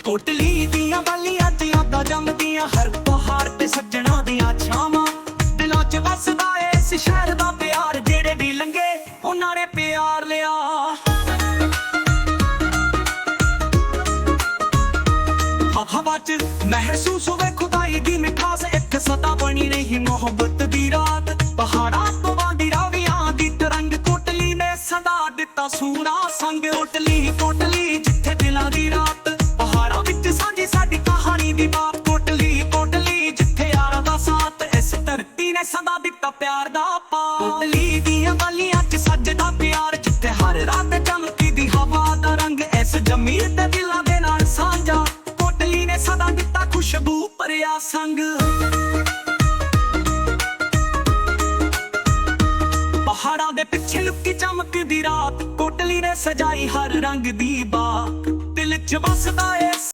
ਕੋਟਲੀ ਦੀਆਂ ਬਾਲੀਆਂ ਤੇ ਆਂਦਾ ਜੰਮਦੀਆਂ ਹਰ ਪਹਾੜ ਤੇ ਸੱਜਣਾ ਦੀਆਂ ਛਾਵਾਂ। ਦਿਲਾਂ 'ਚ ਵਸਦਾ ਇਸ ਸ਼ਹਿਰ ਦਾ ਪਿਆਰ, ਜਿਹੜੇ ਵੀ ਲੰਘੇ ਉਹਨਾਂ ਨੇ ਪਿਆਰ ਲਿਆ। ਹਵਾ 'ਚ ਮਹਿਸੂਸ ਹੋਵੇ ਖੁਦਾਈ ਦੀ ਮਿਠਾਸ, ਇੱਕ ਸਦਾ ਬਣੀ ਰਹੀ ਮੁਹੱਬਤ ਦੀ ਰਾਤ। ਪਹਾੜਾਂ ਤੋਂ ਬਾਂਦੀ ਰਾਵੀਆਂ ਦੀ ਤਰੰਗ, ਕੋਟਲੀ ਨੇ ਸਦਾ ਦਿੱਤਾ ਸੋਹਣਾ ਸੰਗ। ਕੋਟਲੀ ਕੋਟਲੀ ਜਿੱਥੇ ਦਿਲਾਂ ਦੀ ਰਾਤ, ਪਹਾੜਾਂ ਵਿੱਚ ਸਾਂਝੀ ਸਾਡੀ ਕਹਾਣੀ ਦੀ ਬਾਤ। ਕੋਟਲੀ ਕੋਟਲੀ ਜਿੱਥੇ ਯਾਰਾਂ ਦਾ ਸਾਥ, ਇਸ ਧਰਤੀ ਨੇ ਸਦਾ ਦਿੱਤਾ ਪਿਆਰ ਦਾ ਪਾਤ। ਕੋਟਲੀ ਦੀਆਂ ਬਾਲੀਆਂ 'ਚ ਸੱਜਦਾ ਪਿਆਰ, ਜਿੱਥੇ ਹਰ ਰਾਤ ਚਮਕੀ ਦੀ ਹਵਾ ਦਾ ਰੰਗ। ਇਸ ਜ਼ਮੀਰ ਤੇ ਦਿਲਾਂ ਦੇ ਨਾਲ ਸਾਂਝਾ, ਕੋਟਲੀ ਨੇ ਸਦਾ ਦਿੱਤਾ ਖੁਸ਼ਬੂ ਭਰਿਆ ਸੰਗ। ਪਹਾੜਾਂ ਦੇ ਪਿੱਛੇ ਲੁਕੀ ਚਮਕਦੀ ਰਾਤ, ਕੋਟਲੀ ਨੇ ਸਜਾਈ ਹਰ ਰੰਗ ਦੀ ਬਾਤ। ਦਿਲ 'ਚ ਵਸਦਾ ਏ